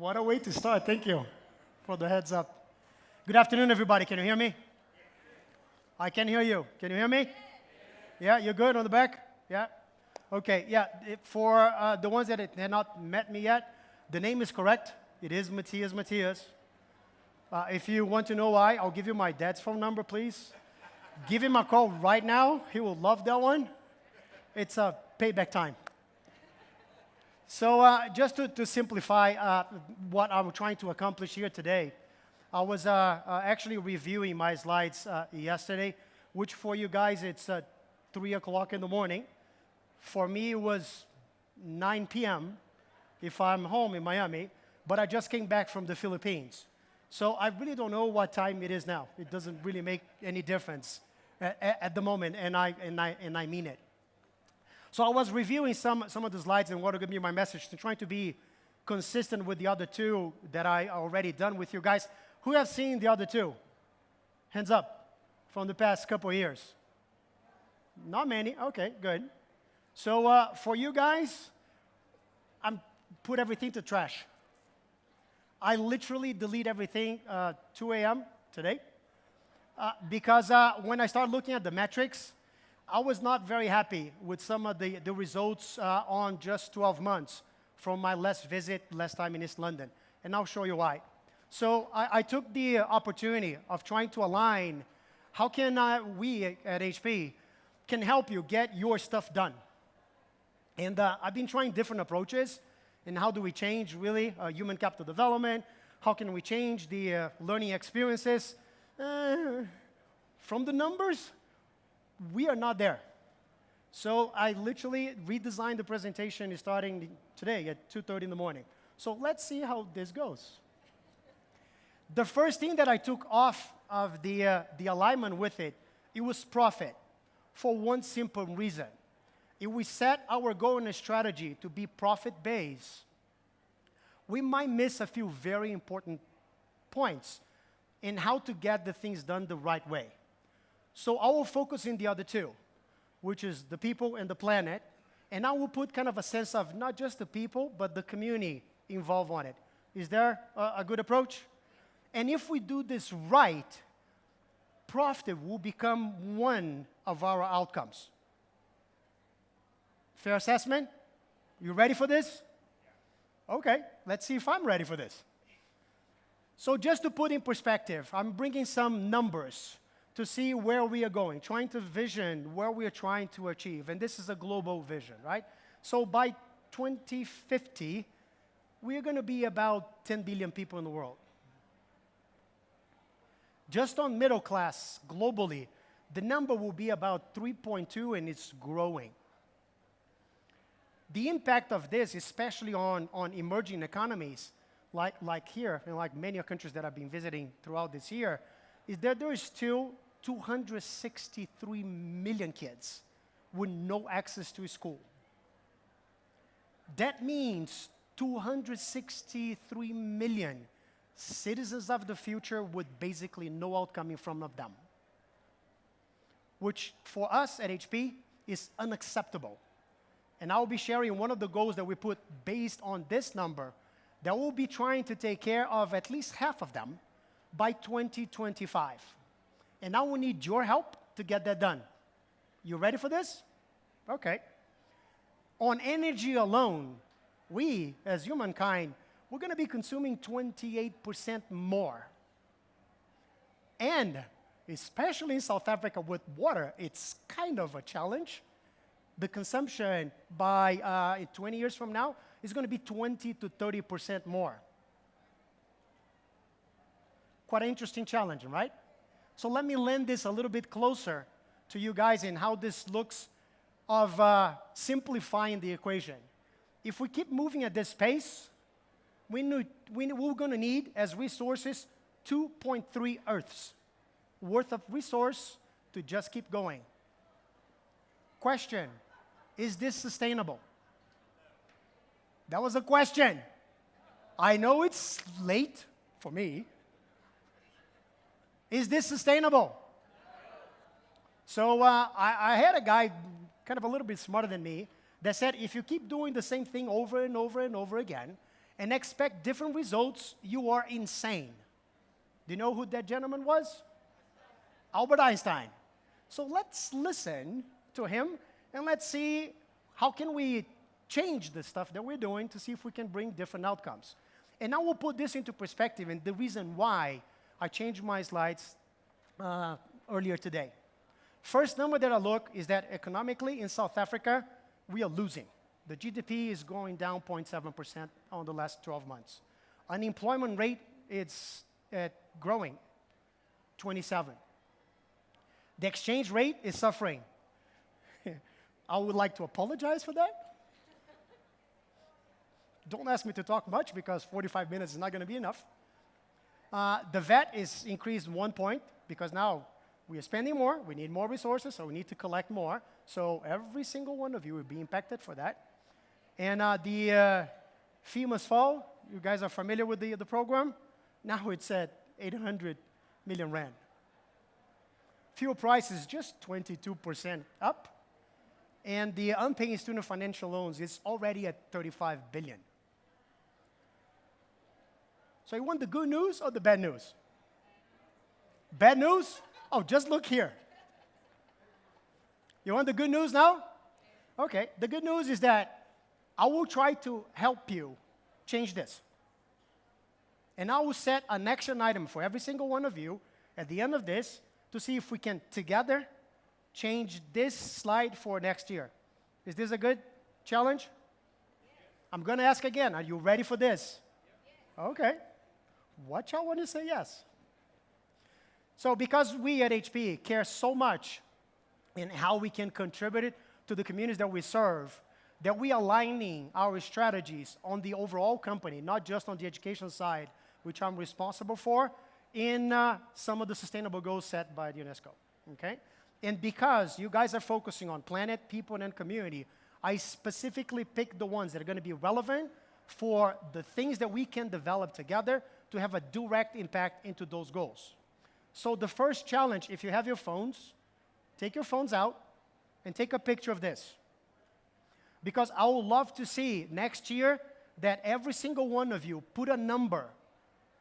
What a way to start. Thank you for the heads up. Good afternoon, everybody. Can you hear me? I can hear you. Can you hear me? Yeah, you're good on the back? Yeah? Okay, yeah. For the ones that have not met me yet, the name is correct. It is Matias. If you want to know why, I'll give you my dad's phone number, please. Give him a call right now. He will love that one. It's payback time. So just to simplify what I'm trying to accomplish here today, I was actually reviewing my slides yesterday, which for you guys, it's 3 o'clock in the morning. For me, it was 9 p.m. if I'm home in Miami, but I just came back from the Philippines. So I really don't know what time it is now. It doesn't really make any difference at the moment, and I mean it. So I was reviewing some of the slides and what are going to be my message, to trying to be consistent with the other two that I already done with you guys. Who have seen the other two? Hands up from the past couple of years. Not many. Okay, good. So for you guys, I'm put everything to trash. I literally delete everything 2 a.m. today because when I started looking at the metrics, I was not very happy with some of the results on just 12 months from my last time in East London. And I'll show you why. So I took the opportunity of trying to align how can we at HP can help you get your stuff done. And I've been trying different approaches. And how do we change, really, human capital development? How can we change the learning experiences? From the numbers, we are not there. So I literally redesigned the presentation starting today at 2:30 in the morning. So let's see how this goes. The first thing that I took off of the alignment with it was profit, for one simple reason. If we set our goal and a strategy to be profit-based, we might miss a few very important points in how to get the things done the right way. So I will focus in the other two, which is the people and the planet, and I will put kind of a sense of not just the people, but the community involved on it. Is there a good approach? And if we do this right, profit will become one of our outcomes. Fair assessment? You ready for this? Okay, let's see if I'm ready for this. So just to put in perspective, I'm bringing some numbers to see where we are going, trying to vision where we are trying to achieve. And this is a global vision, right? So by 2050, we are going to be about 10 billion people in the world. Just on middle class, globally, the number will be about 3.2, and it's growing. The impact of this, especially on emerging economies, like here, and like many countries that I've been visiting throughout this year, is that there is still 263 million kids with no access to school. That means 263 million citizens of the future with basically no outcome in front of them, which for us at HP is unacceptable. And I'll be sharing one of the goals that we put based on this number that we'll be trying to take care of at least half of them by 2025. And now we need your help to get that done. You ready for this? Okay. On energy alone, we, as humankind, we're going to be consuming 28% more. And especially in South Africa with water, it's kind of a challenge. The consumption by 20 years from now is going to be 20 to 30% more. Quite an interesting challenge, right? So let me lend this a little bit closer to you guys in how this looks of simplifying the equation. If we keep moving at this pace, we're going to need, as resources, 2.3 Earths worth of resource to just keep going. Question, is this sustainable? That was a question. I know it's late for me. Is this sustainable? So I had a guy kind of a little bit smarter than me that said if you keep doing the same thing over and over and over again, and expect different results, you are insane. Do you know who that gentleman was? Albert Einstein. So let's listen to him, and let's see how can we change the stuff that we're doing to see if we can bring different outcomes. And I will put this into perspective and the reason why I changed my slides earlier today. First number that I look is that economically in South Africa, we are losing. The GDP is going down 0.7% on the last 12 months. Unemployment rate is growing, 27. The exchange rate is suffering. I would like to apologize for that. Don't ask me to talk much because 45 minutes is not going to be enough. The VAT is increased 1 point because now we are spending more, we need more resources, so we need to collect more. So every single one of you will be impacted for that. And the fee must fall. You guys are familiar with the program. Now it's at 800 million rand. Fuel prices just 22% up. And the unpaid student financial loans is already at 35 billion. So you want the good news or the bad news? Bad news? Oh, just look here. You want the good news now? Okay, the good news is that I will try to help you change this. And I will set an action item for every single one of you at the end of this to see if we can together change this slide for next year. Is this a good challenge? I'm going to ask again. Are you ready for this? Okay. Watch out when you say yes. So because we at HP care so much in how we can contribute to the communities that we serve, that we are aligning our strategies on the overall company, not just on the education side, which I'm responsible for, in some of the sustainable goals set by the UNESCO. Okay? And because you guys are focusing on planet, people, and community, I specifically picked the ones that are going to be relevant for the things that we can develop together to have a direct impact into those goals. So the first challenge, if you have your phones, take your phones out and take a picture of this. Because I would love to see next year that every single one of you put a number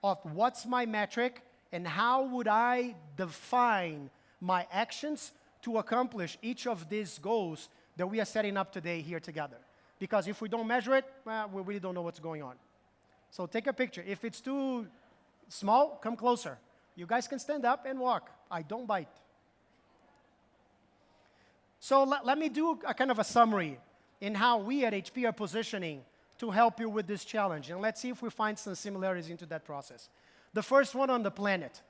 of what's my metric and how would I define my actions to accomplish each of these goals that we are setting up today here together. Because if we don't measure it, well, we really don't know what's going on. So take a picture. If it's too small, come closer. You guys can stand up and walk. I don't bite. So let me do a kind of a summary in how we at HP are positioning to help you with this challenge. And let's see if we find some similarities into that process. The first one on the planet.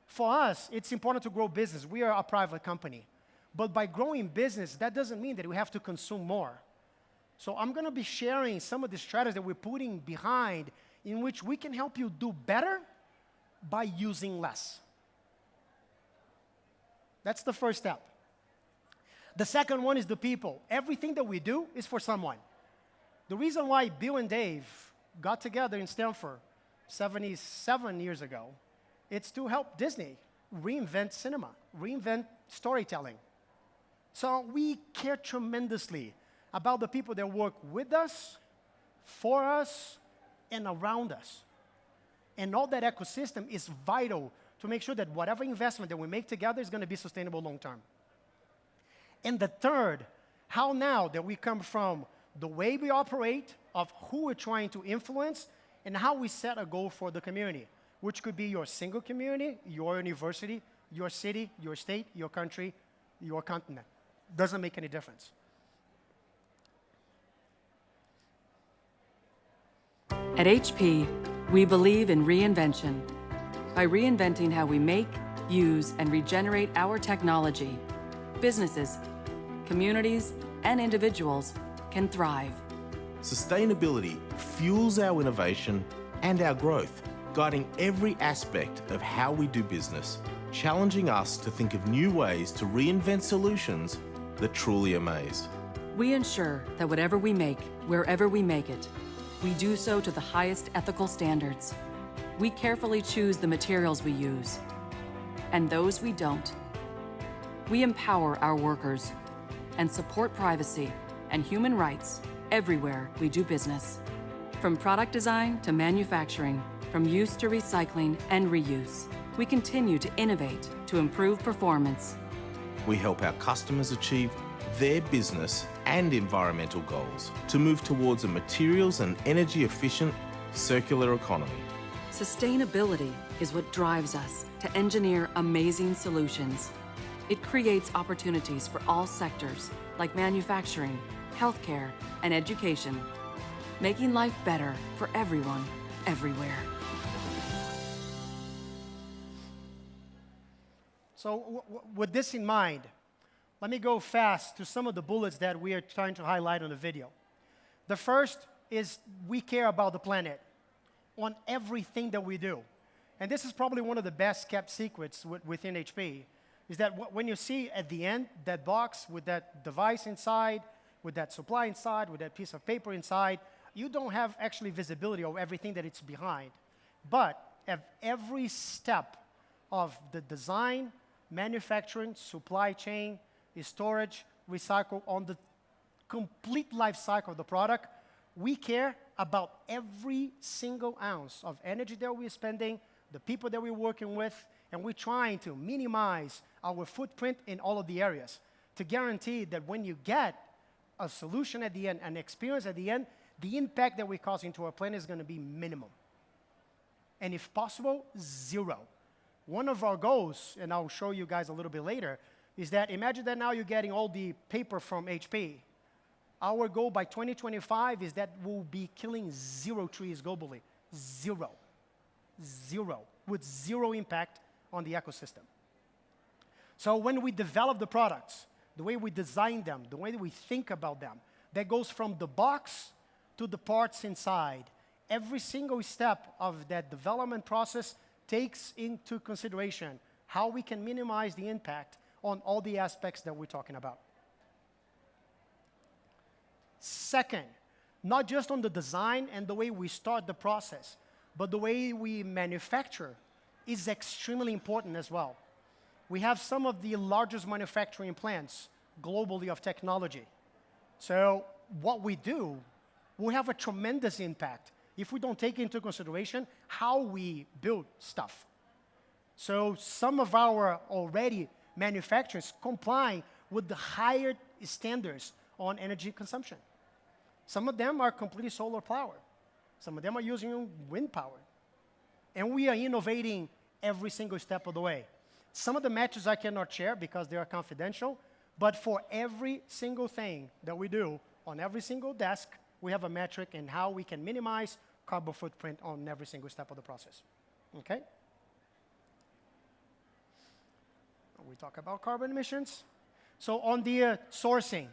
For us, it's important to grow business. We are a private company. But by growing business, that doesn't mean that we have to consume more. So I'm going to be sharing some of the strategies that we're putting behind in which we can help you do better by using less. That's the first step. The second one is the people. Everything that we do is for someone. The reason why Bill and Dave got together in Stanford 77 years ago, it's to help Disney reinvent cinema, reinvent storytelling. So we care tremendously about the people that work with us, for us, and around us. And all that ecosystem is vital to make sure that whatever investment that we make together is going to be sustainable long term. And the third, how now that we come from the way we operate, of who we're trying to influence, and how we set a goal for the community, which could be your single community, your university, your city, your state, your country, your continent. Doesn't make any difference. At HP, we believe in reinvention. By reinventing how we make, use, and regenerate our technology, businesses, communities, and individuals can thrive. Sustainability fuels our innovation and our growth, guiding every aspect of how we do business, challenging us to think of new ways to reinvent solutions that truly amaze. We ensure that whatever we make, wherever we make it, we do so to the highest ethical standards. We carefully choose the materials we use, and those we don't. We empower our workers and support privacy and human rights everywhere we do business. From product design to manufacturing, from use to recycling and reuse, we continue to innovate to improve performance. We help our customers achieve their business and environmental goals to move towards a materials and energy efficient circular economy. Sustainability is what drives us to engineer amazing solutions. It creates opportunities for all sectors like manufacturing, healthcare, and education, making life better for everyone, everywhere. So with this in mind, let me go fast to some of the bullets that we are trying to highlight on the video. The first is we care about the planet on everything that we do. And this is probably one of the best kept secrets within HP, is that when you see at the end that box with that device inside, with that supply inside, with that piece of paper inside, you don't have actually visibility of everything that it's behind. But at every step of the design, manufacturing, supply chain, storage, recycle, on the complete life cycle of the product, we care about every single ounce of energy that we're spending, the people that we're working with, and we're trying to minimize our footprint in all of the areas to guarantee that when you get a solution at the end, an experience at the end, the impact that we're causing to our planet is going to be minimum. And if possible, zero. One of our goals, and I'll show you guys a little bit later, is that imagine that now you're getting all the paper from HP. Our goal by 2025 is that we'll be killing 0 trees globally. Zero. Zero. With 0 impact on the ecosystem. So when we develop the products, the way we design them, the way that we think about them, that goes from the box to the parts inside. Every single step of that development process takes into consideration how we can minimize the impact on all the aspects that we're talking about. Second, not just on the design and the way we start the process, but the way we manufacture is extremely important as well. We have some of the largest manufacturing plants globally of technology. So what we do will have a tremendous impact if we don't take into consideration how we build stuff. So some of our already manufacturers comply with the higher standards on energy consumption. Some of them are completely solar power. Some of them are using wind power. And we are innovating every single step of the way. Some of the metrics I cannot share because they are confidential, but for every single thing that we do on every single desk, we have a metric in how we can minimize carbon footprint on every single step of the process. Okay? We talk about carbon emissions. So on the sourcing,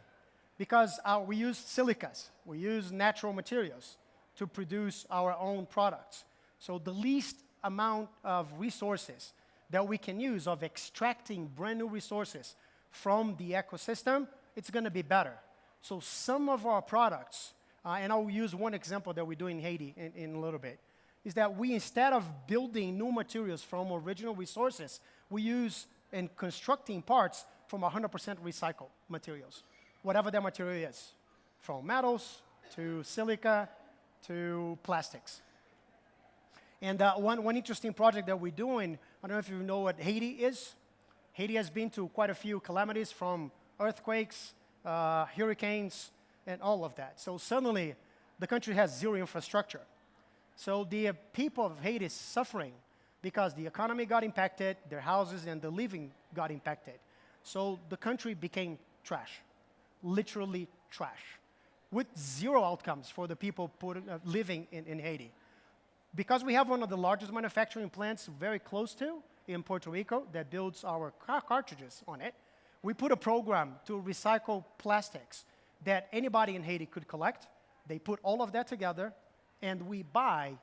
because we use silicas, we use natural materials to produce our own products. So the least amount of resources that we can use of extracting brand new resources from the ecosystem, it's going to be better. So some of our products, and I'll use one example that we do in Haiti in a little bit, is that we, instead of building new materials from original resources, we use and constructing parts from 100% recycled materials, whatever that material is, from metals to silica to plastics. And one interesting project that we're doing, I don't know if you know what Haiti is. Haiti has been to quite a few calamities from earthquakes, hurricanes, and all of that. So suddenly, the country has 0 infrastructure. So the people of Haiti is suffering because the economy got impacted, their houses and the living got impacted. So the country became trash, literally trash, with 0 outcomes for the people living in Haiti. Because we have one of the largest manufacturing plants very close to in Puerto Rico that builds our cartridges on it, we put a program to recycle plastics that anybody in Haiti could collect. They put all of that together, and we buy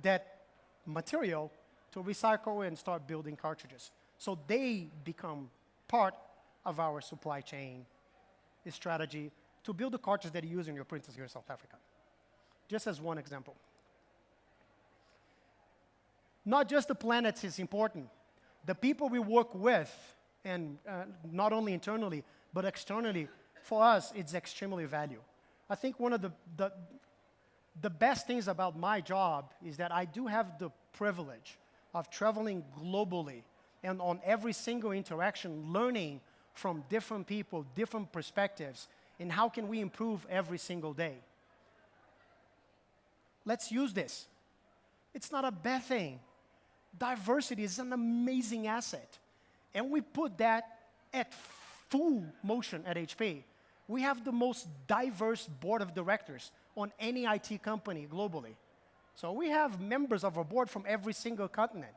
that material to recycle and start building cartridges. So they become part of our supply chain strategy to build the cartridges that you use in your printers here in South Africa. Just as one example. Not just the planet is important. The people we work with, and not only internally, but externally, for us, it's extremely valuable. I think one of the The best things about my job is that I do have the privilege of traveling globally and on every single interaction, learning from different people, different perspectives, and how can we improve every single day. Let's use this. It's not a bad thing. Diversity is an amazing asset. And we put that at full motion at HP. We have the most diverse board of directors on any IT company globally. So we have members of our board from every single continent.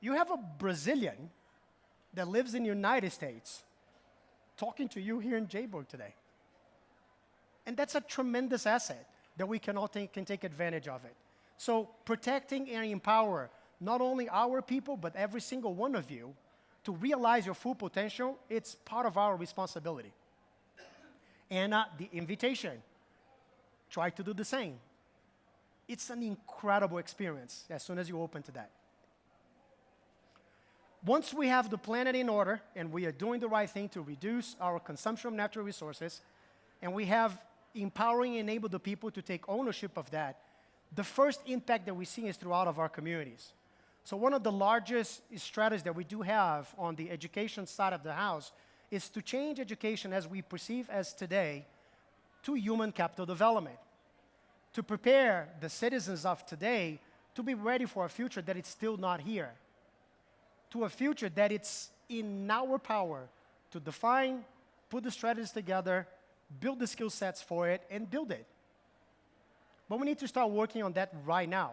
You have a Brazilian that lives in the United States talking to you here in Jayburg today. And that's a tremendous asset that we can all can take advantage of it. So protecting and empower not only our people, but every single one of you to realize your full potential, it's part of our responsibility. And the invitation, try to do the same. It's an incredible experience as soon as you open to that. Once we have the planet in order and we are doing the right thing to reduce our consumption of natural resources, and we have empowering and enable the people to take ownership of that, the first impact that we see is throughout of our communities. So one of the largest strategies that we do have on the education side of the house is to change education as we perceive as today to human capital development, to prepare the citizens of today to be ready for a future that is still not here, to a future that it's in our power to define, put the strategies together, build the skill sets for it, and build it. But we need to start working on that right now.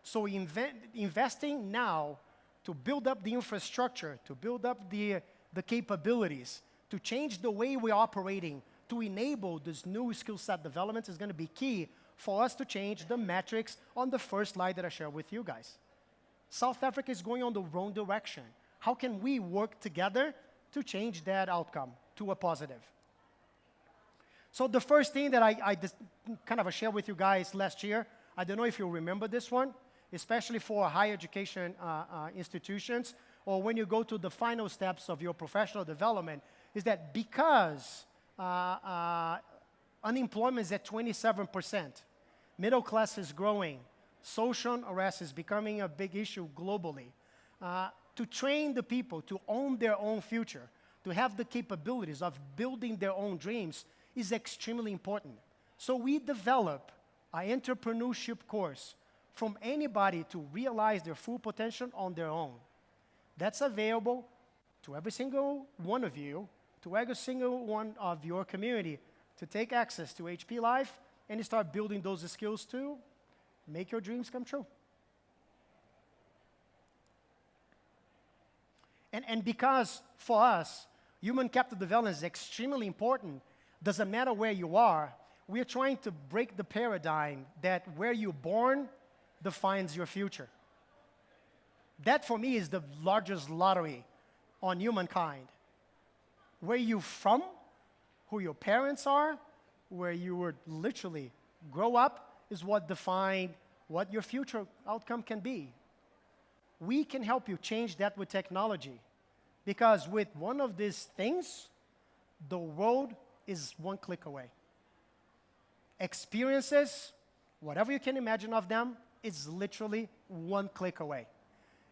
So investing now to build up the infrastructure, to build up the capabilities, to change the way we're operating, to enable this new skill set development is going to be key for us to change the metrics on the first slide that I shared with you guys. South Africa is going on the wrong direction. How can we work together to change that outcome to a positive? So the first thing that I just kind of shared with you guys last year, I don't know if you remember this one, especially for higher education institutions, or when you go to the final steps of your professional development, is that because unemployment is at 27%, middle class is growing, social unrest is becoming a big issue globally, to train the people to own their own future, to have the capabilities of building their own dreams is extremely important. So we develop an entrepreneurship course from anybody to realize their full potential on their own. That's available to every single one of you, to every single one of your community, to take access to HP Life and start building those skills to make your dreams come true. And because for us, human capital development is extremely important, doesn't matter where you are, we are trying to break the paradigm that where you're born defines your future. That for me is the largest lottery on humankind. Where you're from, who your parents are, where you would literally grow up is what defines what your future outcome can be. We can help you change that with technology, because with one of these things, the world is one click away. Experiences, whatever you can imagine of them, is literally one click away.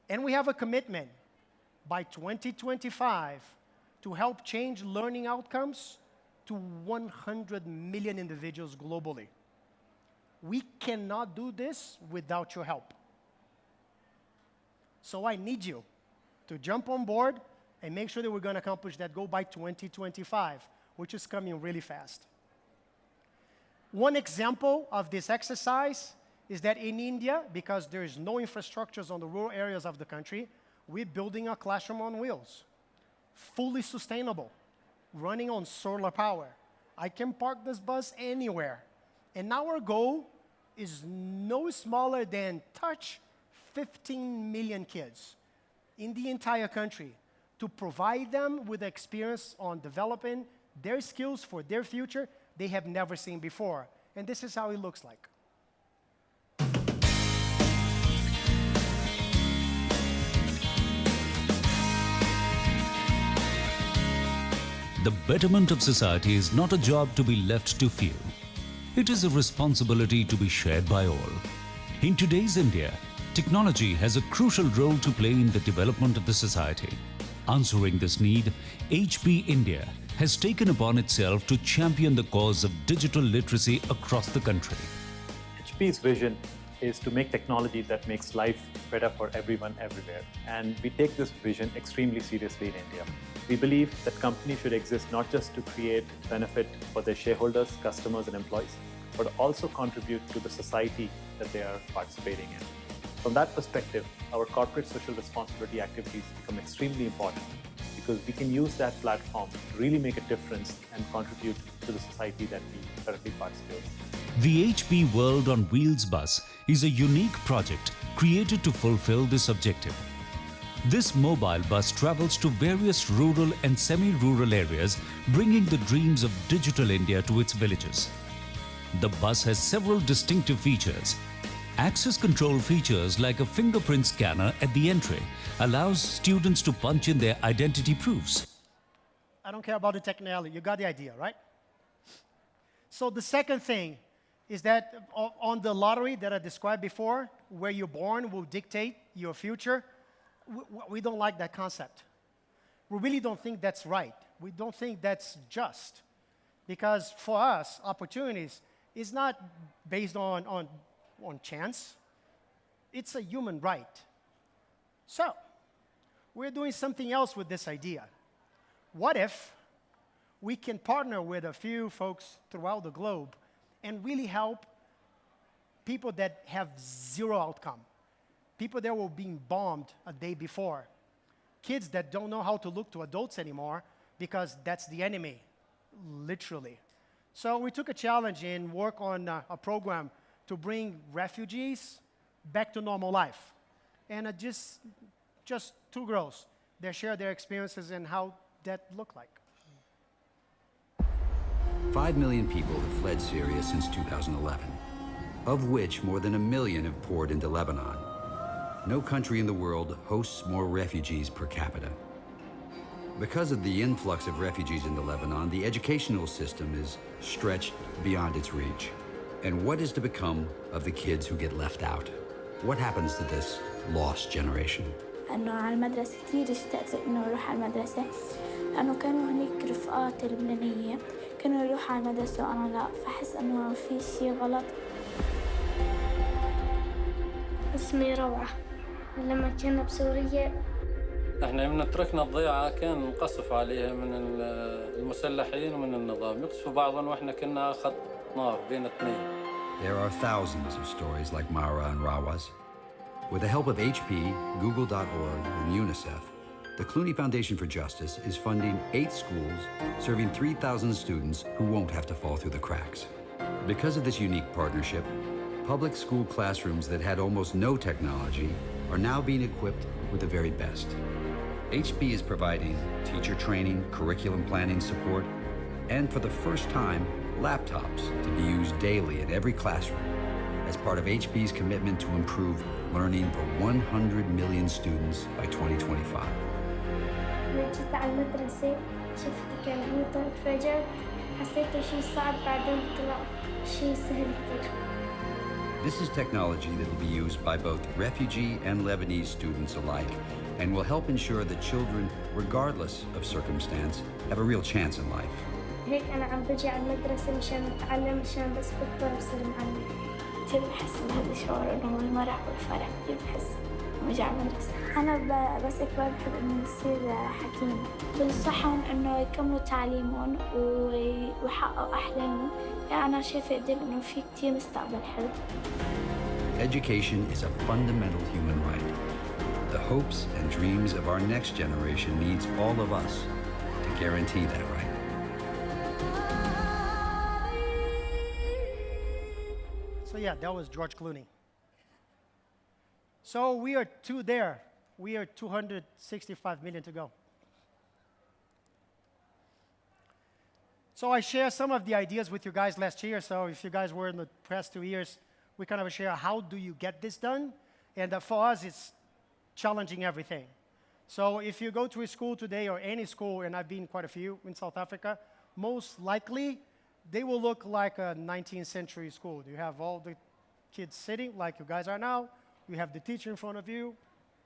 And we have a commitment by 2025 to help change learning outcomes to 100 million individuals globally. We cannot do this without your help. So I need you to jump on board and make sure that we're going to accomplish that goal by 2025, which is coming really fast. One example of this exercise is that in India, because there's no infrastructures on the rural areas of the country, we're building a classroom on wheels, fully sustainable, running on solar power. I can park this bus anywhere. And our goal is no smaller than touch 15 million kids in the entire country to provide them with experience on developing their skills for their future they have never seen before. And this is how it looks like. The betterment of society is not a job to be left to few. It is a responsibility to be shared by all. In today's India, technology has a crucial role to play in the development of the society. Answering this need, HP India has taken upon itself to champion the cause of digital literacy across the country. HP's vision is to make technology that makes life better for everyone everywhere. And we take this vision extremely seriously in India. We believe that companies should exist not just to create benefit for their shareholders, customers, and employees, but also contribute to the society that they are participating in. From that perspective, our corporate social responsibility activities become extremely important because we can use that platform to really make a difference and contribute to the society that we currently participate in. The HP World on Wheels bus is a unique project created to fulfill this objective. This mobile bus travels to various rural and semi-rural areas, bringing the dreams of digital India to its villages. The bus has several distinctive features. Access control features like a fingerprint scanner at the entry allows students to punch in their identity proofs. I don't care about the technology. You got the idea, right? So the second thing is that on the lottery that I described before, where you're born will dictate your future, we don't like that concept. We really don't think that's right. We don't think that's just. Because for us, opportunities is not based on chance. It's a human right. So, we're doing something else with this idea. What if we can partner with a few folks throughout the globe and really help people that have zero outcome, people that were being bombed a day before, kids that don't know how to look to adults anymore because that's the enemy, literally. So we took a challenge and work on a program to bring refugees back to normal life. And just two girls, they share their experiences and how that looked like. 5 million people have fled Syria since 2011, of which more than 1 million have poured into Lebanon. No country in the world hosts more refugees per capita. Because of the influx of refugees into Lebanon, the educational system is stretched beyond its reach. And what is to become of the kids who get left out? What happens to this lost generation? أنه على المدرسة كتير اشتقت إنه أروح على المدرسة لأنه كانوا هنيك رفقاتي اللبنانية كانوا يروحوا على المدرسة وأنا لا فحس إنه في شيء غلط. اسمي روعة. لما كنا بسوريا احنا من تركنا الضيعة كان مقصف عليها من المسلحين ومن النظام يقصفوا بعضهم واحنا كنا خط نار بين اثنين. There are thousands of stories like Mara and Rawa's. With the help of HP, Google.org, and UNICEF, the Clooney Foundation for Justice is funding 8 schools, serving 3,000 students who won't have to fall through the cracks. Because of this unique partnership, public school classrooms that had almost no technology are now being equipped with the very best. HP is providing teacher training, curriculum planning support, and for the first time, laptops to be used daily in every classroom as part of HP's commitment to improve learning for 100 million students by 2025. لما جيت على المدرسة شفت كمبيوتر اتفاجأت حسيته شيء صعب بعدين طلع شيء سهل كتير. This is technology that will be used by both refugee and Lebanese students alike and will help ensure that children, regardless of circumstance, have a real chance in life. هيك أنا عم بجي على المدرسة مشان أتعلم مشان بس بكبر بصير معلم. كتير بحس بهذا الشعور إنه هو المرح والفرح كتير بحس لما أجي على المدرسة. أنا بس أكبر بحب إني أصير حكيم. بنصحهم إنه يكملوا تعليمهم ويحققوا أحلامهم. يعني أنا شايفة قدام إنه في كتير مستقبل حلو. Education is a fundamental human right. The hopes and dreams of our next generation needs all of us to guarantee that right. So yeah, that was George Clooney. So we are 2 there. We are 265 million to go. So I shared some of the ideas with you guys last year. So if you guys were in the past 2 years, we kind of share how do you get this done? And for us, it's challenging everything. So if you go to a school today or any school, and I've been quite a few in South Africa, most likely they will look like a 19th century school. You have all the kids sitting like you guys are now. You have the teacher in front of you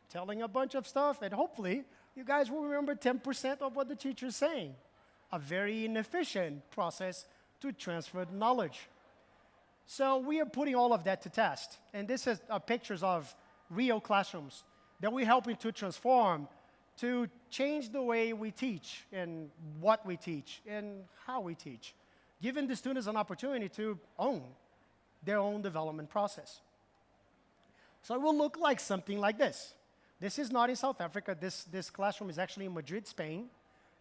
telling a bunch of stuff, and hopefully you guys will remember 10% of what the teacher is saying. A very inefficient process to transfer the knowledge. So we are putting all of that to test. And this is pictures of real classrooms that we're helping to transform, to change the way we teach and what we teach and how we teach, giving the students an opportunity to own their own development process. So it will look like something like this. This is not in South Africa. This classroom is actually in Madrid, Spain,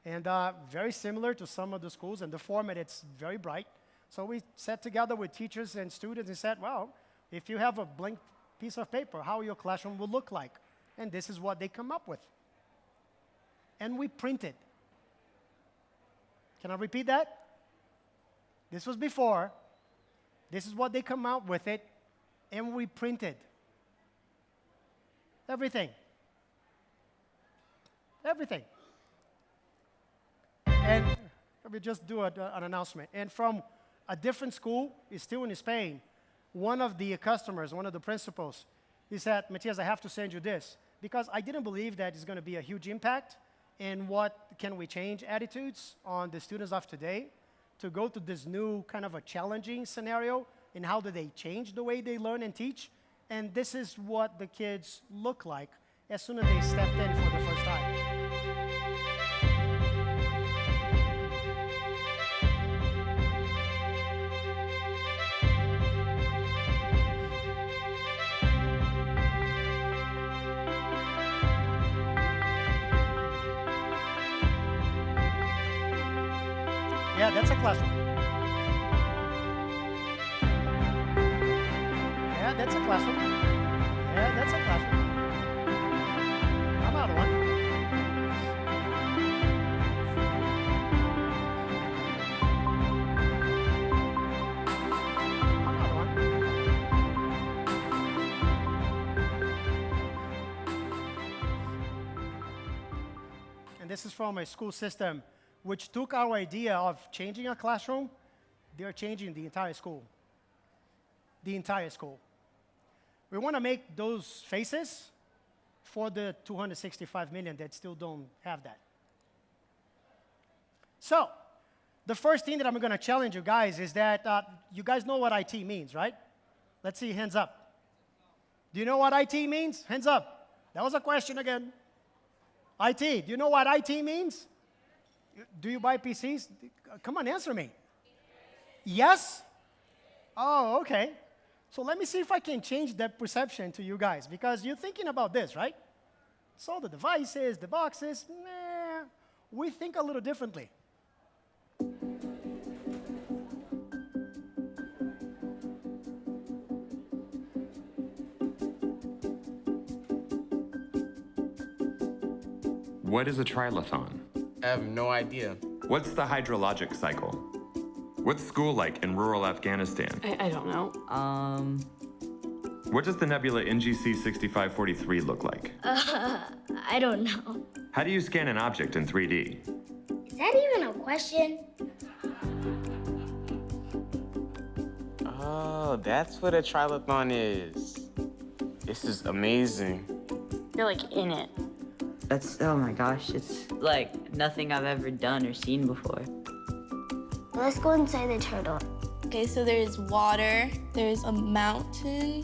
and very similar to some of the schools. And the format, it's very bright. So we sat together with teachers and students and said, well, if you have a blank piece of paper, how your classroom will look like. And this is what they come up with. And we printed. Can I repeat that? This was before. This is what they come out with it. And we printed. Everything. Everything. And let me just do an announcement. And from a different school, it's still in Spain, one of the customers, one of the principals, he said, Matias, I have to send you this, because I didn't believe that it's going to be a huge impact in what can we change attitudes on the students of today to go to this new kind of a challenging scenario, and how do they change the way they learn and teach. And this is what the kids look like as soon as they stepped in for the first time. Yeah, that's a classroom. Yeah, that's a classroom. Yeah, that's a classroom. I'm out of one. I'm out of one. And this is from a school system which took our idea of changing a classroom. They're changing the entire school. The entire school. We want to make those faces for the 265 million that still don't have that. So, the first thing that I'm going to challenge you guys is that you guys know what IT means, right? Let's see, hands up. Do you know what IT means? Hands up. That was a question again. IT, do you know what IT means? Do you buy PCs? Come on, answer me. Yes? Oh, okay. So let me see if I can change that perception to you guys, because you're thinking about this, right? So the devices, the boxes, nah, we think a little differently. What is a trilithon? I have no idea. What's the hydrologic cycle? What's school like in rural Afghanistan? I don't know. What does the nebula NGC 6543 look like? I don't know. How do you scan an object in 3D? Is that even a question? Oh, that's what a trilithon is. This is amazing. You're like in it. Oh my gosh, it's like nothing I've ever done or seen before. Let's go inside the turtle. Okay, so there's water, there's a mountain.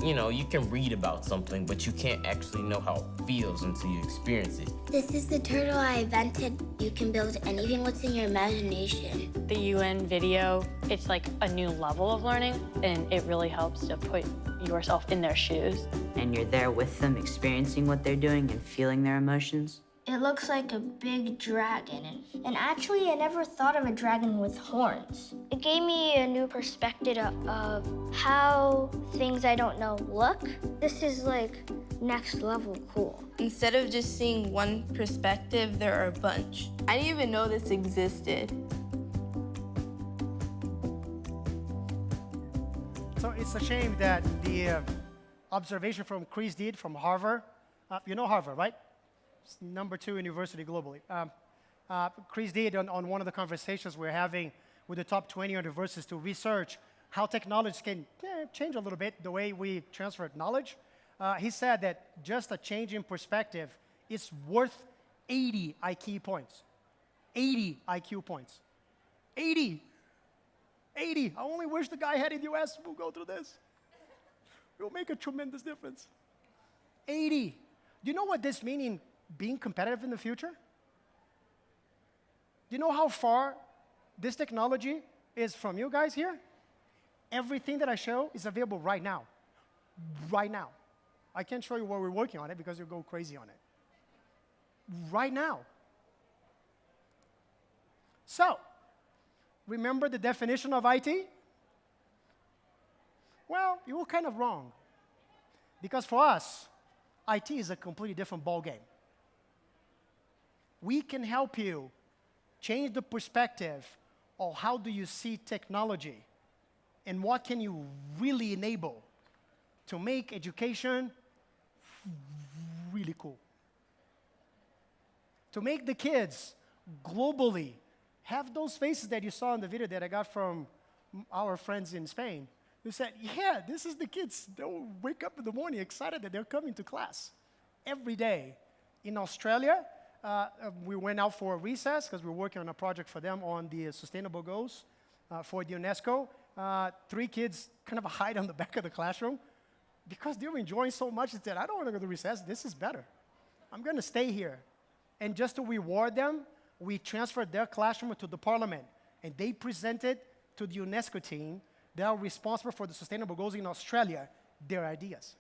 You know, you can read about something, but you can't actually know how it feels until you experience it. This is the turtle I invented. You can build anything what's in your imagination. The UN video, it's like a new level of learning, and it really helps to put yourself in their shoes. And you're there with them, experiencing what they're doing and feeling their emotions. It looks like a big dragon. And actually, I never thought of a dragon with horns. It gave me a new perspective of how things I don't know look. This is like next level cool. Instead of just seeing one perspective, there are a bunch. I didn't even know this existed. So it's a shame that the observation from Chris did from Harvard, you know Harvard, right? It's #2 university globally. Chris did on one of the conversations we're having with the top 20 universities to research how technology can change a little bit the way we transfer knowledge. He said that just a change in perspective is worth 80 IQ points. 80 IQ points. 80. 80. I only wish the guy had in the US will go through this. It will make a tremendous difference. 80. Do you know what this means in being competitive in the future? Do you know how far this technology is from you guys here? Everything that I show is available right now. Right now. I can't show you where we're working on it because you'll go crazy on it. Right now. So, remember the definition of IT? Well, you were kind of wrong. Because for us, IT is a completely different ballgame. We can help you change the perspective of how do you see technology and what can you really enable to make education really cool. To make the kids globally have those faces that you saw in the video that I got from our friends in Spain. Who said, yeah, this is the kids. They'll wake up in the morning excited that they're coming to class every day. In Australia, we went out for a recess because we're working on a project for them on the sustainable goals for the UNESCO. 3 kids kind of hide on the back of the classroom because they were enjoying so much. They said, I don't want to go to recess. This is better. I'm going to stay here. And just to reward them, we transferred their classroom to the parliament. And they presented to the UNESCO team that are responsible for the sustainable goals in Australia their ideas.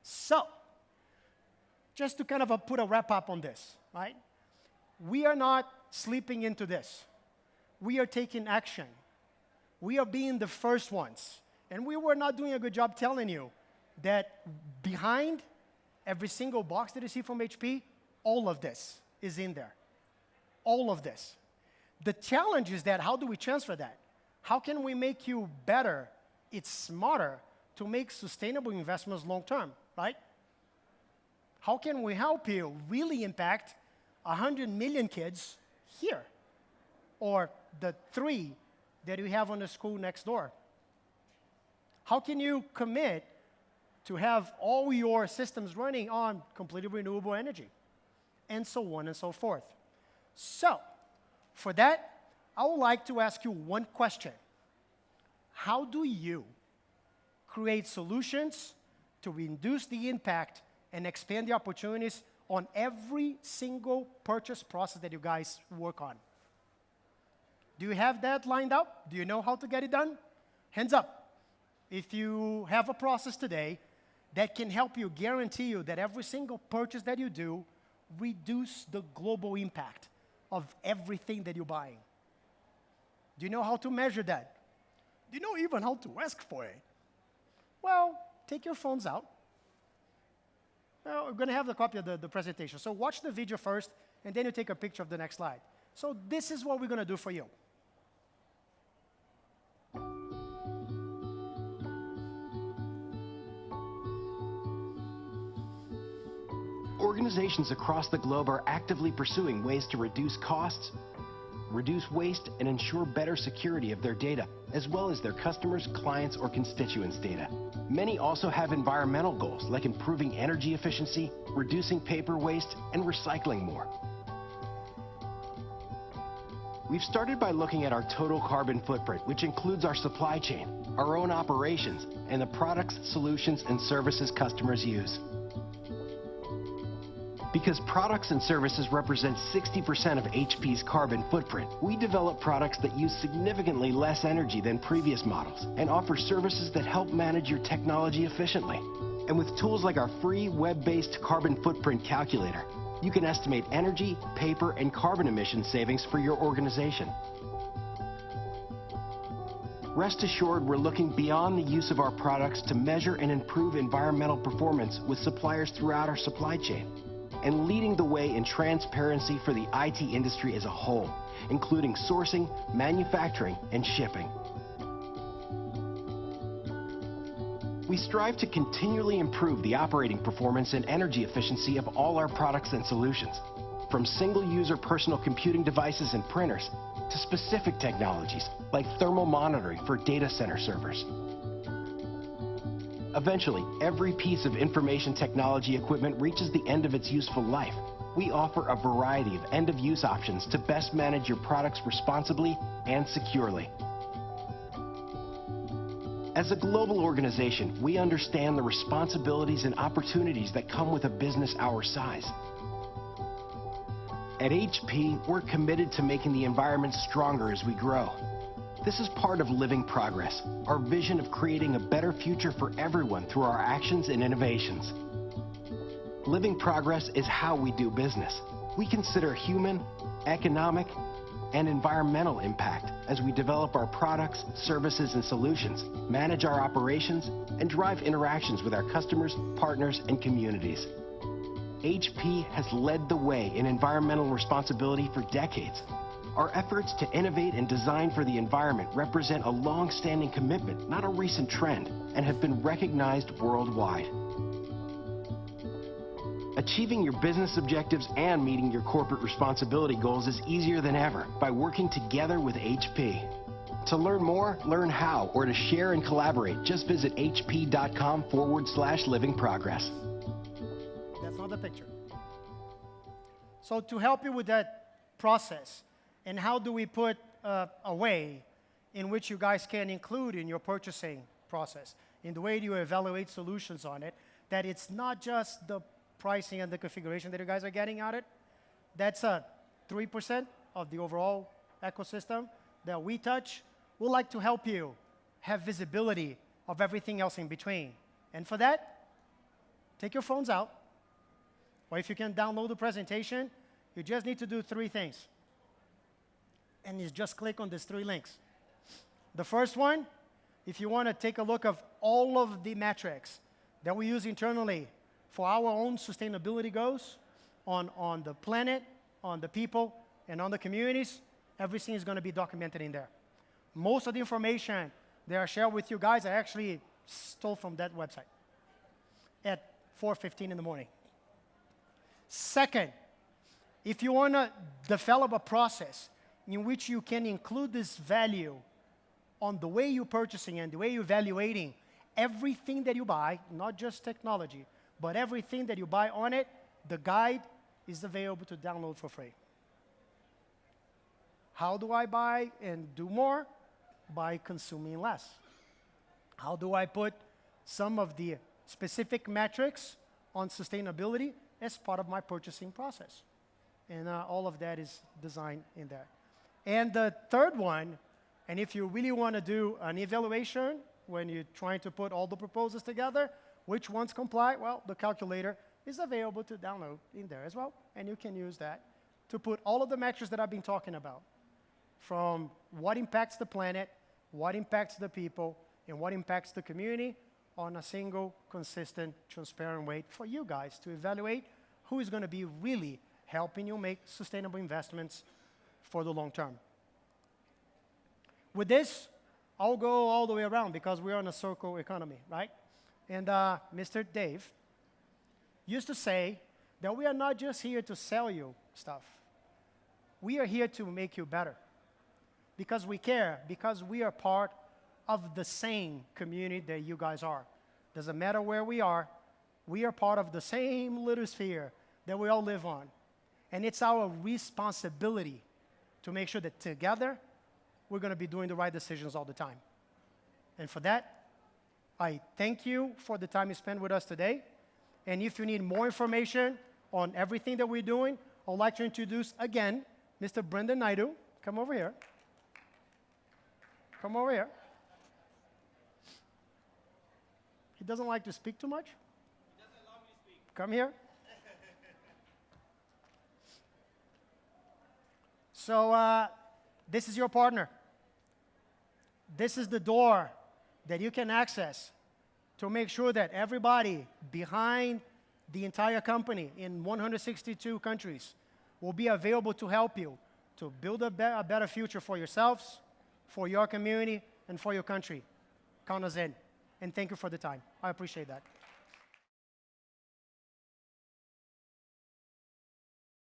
So, just to kind of put a wrap up on this, right? We are not sleeping into this. We are taking action. We are being the first ones. And we were not doing a good job telling you that behind every single box that you see from HP, all of this is in there. All of this. The challenge is that how do we transfer that? How can we make you better, it's smarter, to make sustainable investments long term, right? How can we help you really impact 100 million kids here? Or the 3 that you have on the school next door? How can you commit to have all your systems running on completely renewable energy? And so on and so forth. So, for that, I would like to ask you one question. How do you create solutions to reduce the impact and expand the opportunities on every single purchase process that you guys work on? Do you have that lined up? Do you know how to get it done? Hands up. If you have a process today that can help you, guarantee you that every single purchase that you do reduce the global impact of everything that you're buying. Do you know how to measure that? Do you know even how to ask for it? Well, take your phones out. Now, we're going to have the copy of the presentation. So watch the video first, and then you take a picture of the next slide. So this is what we're going to do for you. Organizations across the globe are actively pursuing ways to reduce costs, reduce waste, and ensure better security of their data, as well as their customers, clients, or constituents' data. Many also have environmental goals, like improving energy efficiency, reducing paper waste, and recycling more. We've started by looking at our total carbon footprint, which includes our supply chain, our own operations, and the products, solutions, and services customers use. Because products and services represent 60% of HP's carbon footprint, we develop products that use significantly less energy than previous models and offer services that help manage your technology efficiently. And with tools like our free web-based carbon footprint calculator, you can estimate energy, paper, and carbon emission savings for your organization. Rest assured, we're looking beyond the use of our products to measure and improve environmental performance with suppliers throughout our supply chain, and leading the way in transparency for the IT industry as a whole, including sourcing, manufacturing, and shipping. We strive to continually improve the operating performance and energy efficiency of all our products and solutions, from single-user personal computing devices and printers to specific technologies like thermal monitoring for data center servers. Eventually, every piece of information technology equipment reaches the end of its useful life. We offer a variety of end-of-use options to best manage your products responsibly and securely. As a global organization, we understand the responsibilities and opportunities that come with a business our size. At HP, we're committed to making the environment stronger as we grow. This is part of Living Progress, our vision of creating a better future for everyone through our actions and innovations. Living Progress is how we do business. We consider human, economic, and environmental impact as we develop our products, services, and solutions, manage our operations, and drive interactions with our customers, partners, and communities. HP has led the way in environmental responsibility for decades. Our efforts to innovate and design for the environment represent a long-standing commitment, not a recent trend, and have been recognized worldwide. Achieving your business objectives and meeting your corporate responsibility goals is easier than ever by working together with HP. To learn more, learn how, or to share and collaborate, just visit hp.com/livingprogress. That's not the picture. So to help you with that process, and how do we put a way in which you guys can include in your purchasing process, in the way you evaluate solutions on it, that it's not just the pricing and the configuration that you guys are getting at it. That's 3% of the overall ecosystem that we touch. We'd like to help you have visibility of everything else in between. And for that, take your phones out, or if you can download the presentation, you just need to do 3 things. And you just click on these 3 links. The first one, if you want to take a look of all of the metrics that we use internally for our own sustainability goals on the planet, on the people, and on the communities, everything is going to be documented in there. Most of the information that I share with you guys, I actually stole from that website at 4:15 in the morning. Second, if you want to develop a process in which you can include this value on the way you're purchasing and the way you're evaluating everything that you buy, not just technology, but everything that you buy on it, the guide is available to download for free. How do I buy and do more? By consuming less. How do I put some of the specific metrics on sustainability as part of my purchasing process? And all of that is designed in there. And the third one, and if you really want to do an evaluation when you're trying to put all the proposals together, which ones comply? Well, the calculator is available to download in there as well, and you can use that to put all of the metrics that I've been talking about, from what impacts the planet, what impacts the people, and what impacts the community on a single, consistent, transparent way for you guys to evaluate who is going to be really helping you make sustainable investments for the long term. With this, I'll go all the way around because we're on a circle economy, right? And Mr. Dave used to say that we are not just here to sell you stuff. We are here to make you better because we care, because we are part of the same community that you guys are. Doesn't matter where we are part of the same little sphere that we all live on. And it's our responsibility to make sure that together we're going to be doing the right decisions all the time. And for that, I thank you for the time you spent with us today. And if you need more information on everything that we're doing, I'd like to introduce again Mr. Brendan Naidu. Come over here. Come over here. He doesn't like to speak too much? He doesn't allow me to speak. Come here. So this is your partner. This is the door that you can access to make sure that everybody behind the entire company in 162 countries will be available to help you to build a better future for yourselves, for your community, and for your country. Count us in. and thank you for the time. I appreciate that.